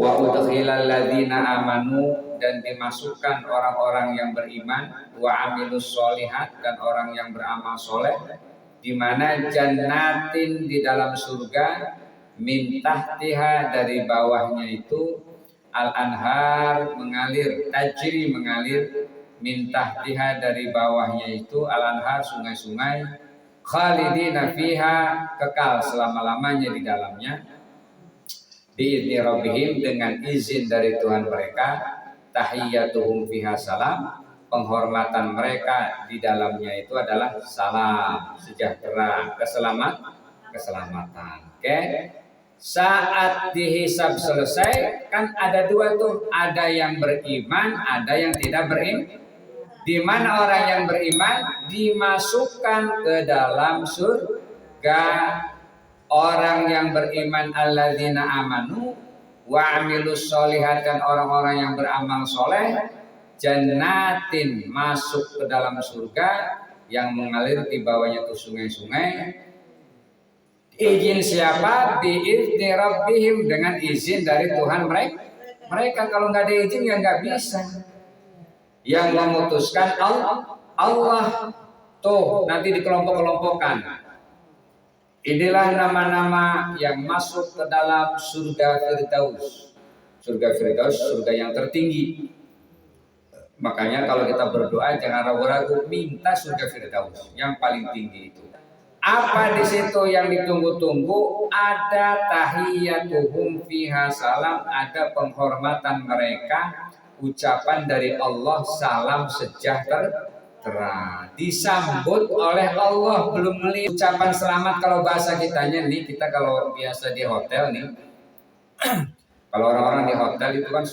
Wa udkhilal ladzina amanu, dan dimasukkan orang-orang yang beriman, wa amilus sholihat, dan orang yang beramal soleh, di mana jannatin, di dalam surga, min tahtiha, dari bawahnya itu al anhar, mengalir, tajri, mengalir, min tahtiha, dari bawahnya itu al anhar, sungai-sungai, khalidina fiha, kekal selama-lamanya di dalamnya, biizni rabbihim, dengan izin dari Tuhan mereka, tahiyyatuhum fiha salam, penghormatan mereka di dalamnya itu adalah salam, sejahtera, keselamatan. Oke. Saat dihisab selesai, kan ada dua tuh, ada yang beriman, ada yang tidak beriman. Di mana orang yang beriman dimasukkan ke dalam surga. Orang yang beriman alladzina amanu wa amilus sholihat, dan orang-orang yang beramal soleh, jannatin, masuk ke dalam surga yang mengalir di bawahnya itu sungai-sungai. Izin siapa? Biizni rabbihim, dengan izin dari Tuhan mereka. Mereka kalau nggak ada izin ya nggak bisa. Yang memutuskan Allah. Tuh nanti dikelompok-kelompokkan. Inilah nama-nama yang masuk ke dalam surga Firdaus. Surga Firdaus, surga yang tertinggi. Makanya kalau kita berdoa jangan ragu-ragu, minta surga Firdaus yang paling tinggi itu. Apa di situ yang ditunggu-tunggu? Ada tahiyyatuhum fiha salam, ada penghormatan mereka, ucapan dari Allah, salam sejahtera. Disambut oleh Allah, belum melihat ucapan selamat. Kalau bahasa kitanya nih, kita kalau biasa di hotel nih, kalau orang-orang di hotel itu kan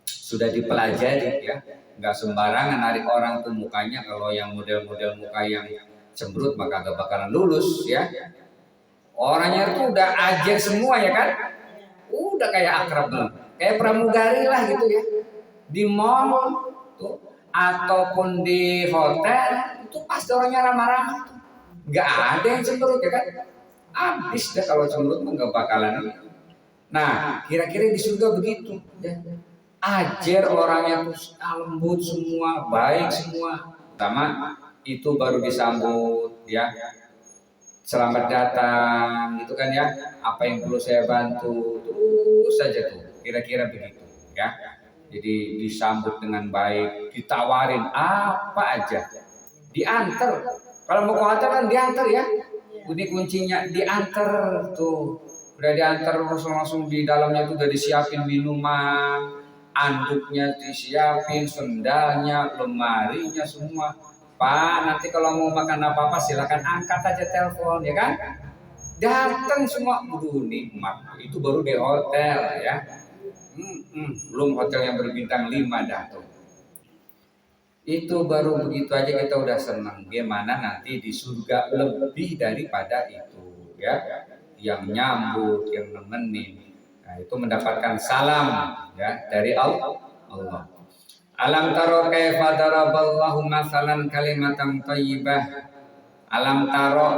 sudah dipelajari ya, nggak sembarangan narik orang tuh mukanya. Kalau yang model-model muka yang cemberut maka gak bakalan lulus ya. Orangnya itu udah ajar semua ya kan, udah kayak akrab banget, kayak pramugari lah gitu ya. Di mall tuh ataupun di hotel itu pasti orangnya ramah-ramah, nggak ada yang cemberut ya kan. Abis deh kalau cemberut mah nggak bakalan. Nah kira-kira di surga begitu ya. Ajar orangnya tuh lembut semua, baik semua. Pertama itu baru disambut ya, selamat datang gitu kan ya, apa yang perlu saya bantu, terus saja tuh kira-kira begitu ya. Jadi disambut dengan baik, ditawarin apa aja, diantar. Kalau mau ke hotel kan diantar ya, kuncinya diantar tuh, udah diantar langsung di dalamnya tuh udah disiapin minuman, anduknya disiapin, sendalnya, lemarinya semua. Pak, nanti kalau mau makan apa-apa silakan angkat aja telepon ya kan. Datang semua, nikmat. Itu baru di hotel ya. Belum hotel yang berbintang 5 dah tuh. Itu baru begitu aja kita udah senang. Gimana nanti di surga lebih daripada itu ya. Yang nyambut, yang nemenin. Nah, itu mendapatkan salam ya dari Allah. Alam taro kaifa daraballahu masalan kalimatan thayyibah. Alam taro,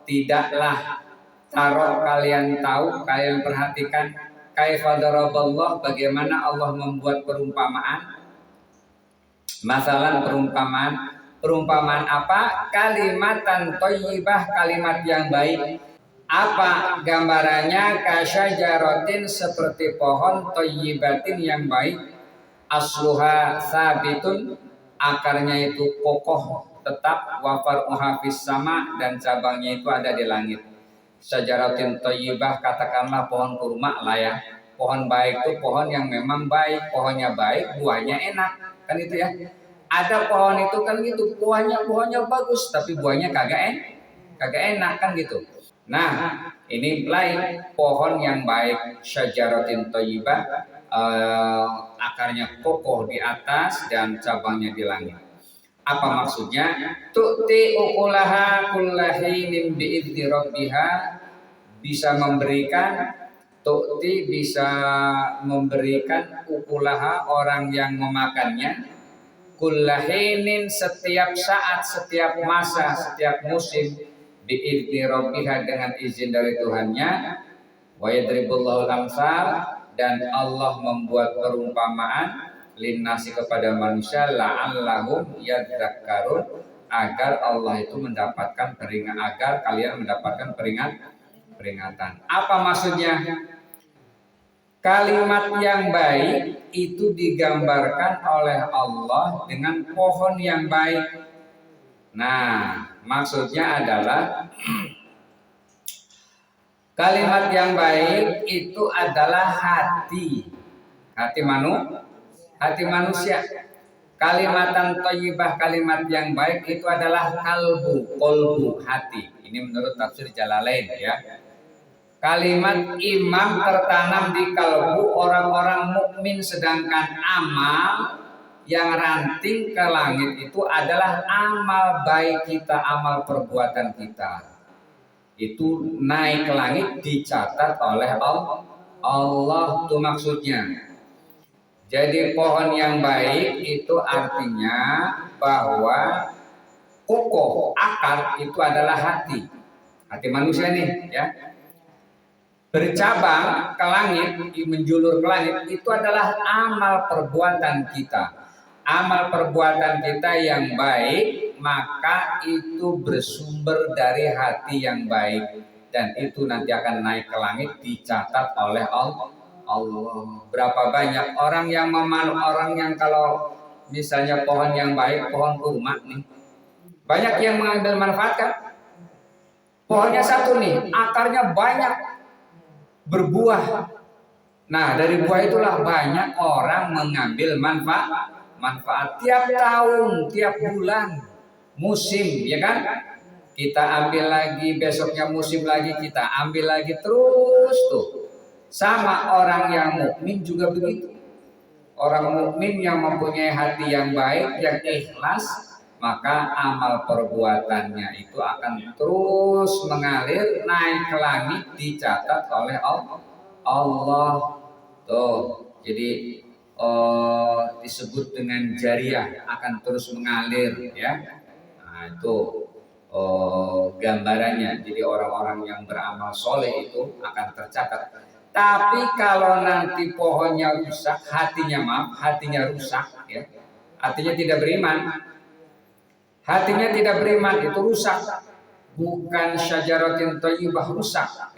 tidaklah taro, kalian tahu, kalian perhatikan, kaifa daraballahu, bagaimana Allah membuat perumpamaan. Masalan perumpamaan apa? Kalimatan thayyibah, kalimat yang baik. Apa gambarannya? Kasyajaratin, seperti pohon, thayyibatin, yang baik, asluha sabitun, akarnya itu kokoh tetap, wa far'uha fis sama, dan cabangnya itu ada di langit. Syajaratin thayyibah, katakanlah pohon kurma lah ya. Pohon baik itu pohon yang memang baik, pohonnya baik, buahnya enak, kan itu ya. Ada pohon itu kan gitu, pohonnya bagus tapi buahnya kagak enak kan gitu. Nah, ini lain, pohon yang baik, syajaratin thayyibah, akarnya kokoh di atas dan cabangnya di langit. Apa maksudnya? Tu'ti ukulaha kullahinin bi'izni rabbiha, bisa memberikan ukulaha, orang yang memakannya, kullahinin, setiap saat, setiap masa, setiap musim, bi'izni rabbiha, dengan izin dari Tuhannya. Wa yadribullahu al-amsal, dan Allah membuat perumpamaan linnasi kepada manusia la'allahum yadzakkarun, agar Allah itu mendapatkan peringatan, agar kalian mendapatkan peringatan. Apa maksudnya? Kalimat yang baik itu digambarkan oleh Allah dengan pohon yang baik. Nah, maksudnya adalah kalimat yang baik itu adalah hati manusia. Kalimatan thayyibah, kalimat yang baik itu adalah qalbu, hati. Ini menurut tafsir Jalalain ya. Kalimat iman tertanam di kalbu orang-orang mukmin, sedangkan amal yang ranting ke langit itu adalah amal baik kita, amal perbuatan kita. Itu naik ke langit dicatat oleh Allah, itu maksudnya. Jadi pohon yang baik itu artinya bahwa kokoh akar itu adalah hati manusia nih ya. Bercabang ke langit, menjulur ke langit, itu adalah amal perbuatan kita. Amal perbuatan kita yang baik, maka itu bersumber dari hati yang baik, dan itu nanti akan naik ke langit dicatat oleh Allah. Berapa banyak orang yang kalau misalnya pohon yang baik, pohon kurma nih, banyak yang mengambil manfaat kan? Pohonnya satu nih, akarnya banyak, berbuah. Nah, dari buah itulah banyak orang mengambil manfaat tiap tahun, tiap bulan, musim, ya kan? Kita ambil lagi, besoknya musim lagi, kita ambil lagi, terus tuh. Sama orang yang mukmin juga begitu. Orang mukmin yang mempunyai hati yang baik, yang ikhlas, maka amal perbuatannya itu akan terus mengalir naik ke langit dicatat oleh Allah. Tuh, jadi disebut dengan jariah, akan terus mengalir ya. Nah, itu gambarannya. Jadi orang-orang yang beramal soleh itu akan tercatat. Tapi kalau nanti pohonnya rusak, hatinya rusak ya. Hatinya tidak beriman. Hatinya tidak beriman, itu rusak. Bukan syajaratin thayyibah, rusak.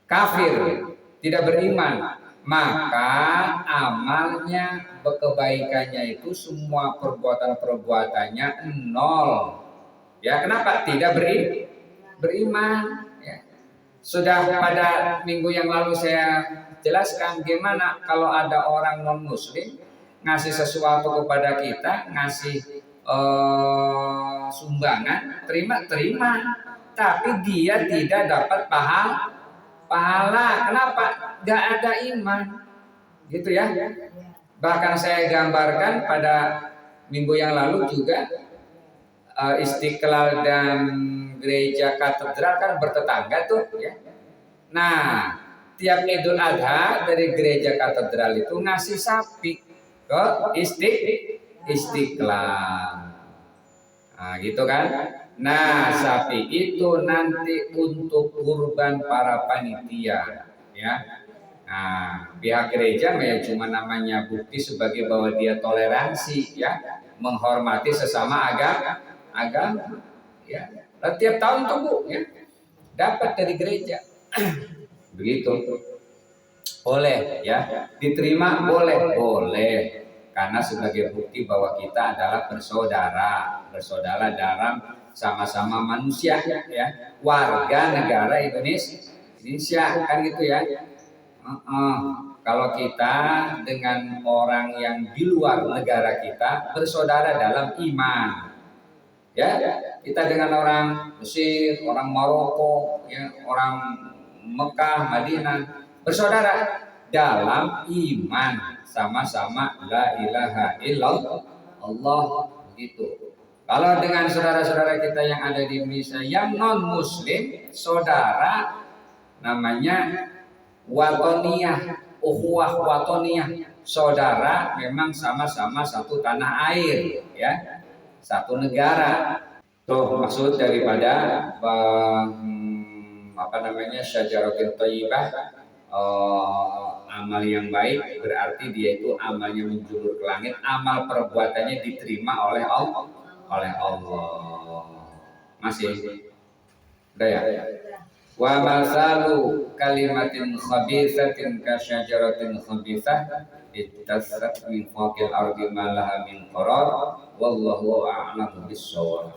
Kafir, tidak beriman. Maka amalnya, kebaikannya itu semua perbuatan-perbuatannya nol. Ya, kenapa? Tidak beriman. Ya. Sudah pada minggu yang lalu saya jelaskan gimana kalau ada orang non-muslim ngasih sesuatu kepada kita, ngasih sumbangan, terima, tapi dia tidak dapat pahala. Kenapa? Gak ada iman, gitu ya. Bahkan saya gambarkan pada minggu yang lalu juga, Istiqlal dan gereja katedral kan bertetangga tuh ya. Nah, tiap Idul Adha dari gereja katedral itu ngasih sapi ke Istiqlal. Nah, gitu kan. Nah, sapi itu nanti untuk kurban para panitia ya. Nah, pihak gereja ya cuma namanya bukti sebagai bahwa dia toleransi ya, menghormati sesama agama ya. Tiap tahun tuh Bu ya, dapat dari gereja. Begitu. Boleh ya, diterima boleh. Karena sebagai bukti bahwa kita adalah bersaudara dalam sama-sama manusia ya, warga negara Indonesia kan gitu ya. Kalau kita dengan orang yang di luar negara kita bersaudara dalam iman ya, kita dengan orang Mesir, orang Maroko ya, orang Mekah, Madinah bersaudara dalam iman, sama-sama la ilaha illallah gitu. Kalau dengan saudara-saudara kita yang ada di Indonesia yang non muslim, saudara namanya watoniyah, ukhuwah watoniyah. Saudara memang sama-sama satu tanah air ya, satu negara. Tuh maksud daripada syajaratul thayyibah, amal yang baik berarti dia itu amalnya menjulur ke langit, amal perbuatannya diterima oleh Allah. Masih udah ya? Wa masalu kalimatin khabisatin ka syajaratin khabisah ittasat min fawqil ardi ma laha min qarar wallahu a'lamu bis-shawab.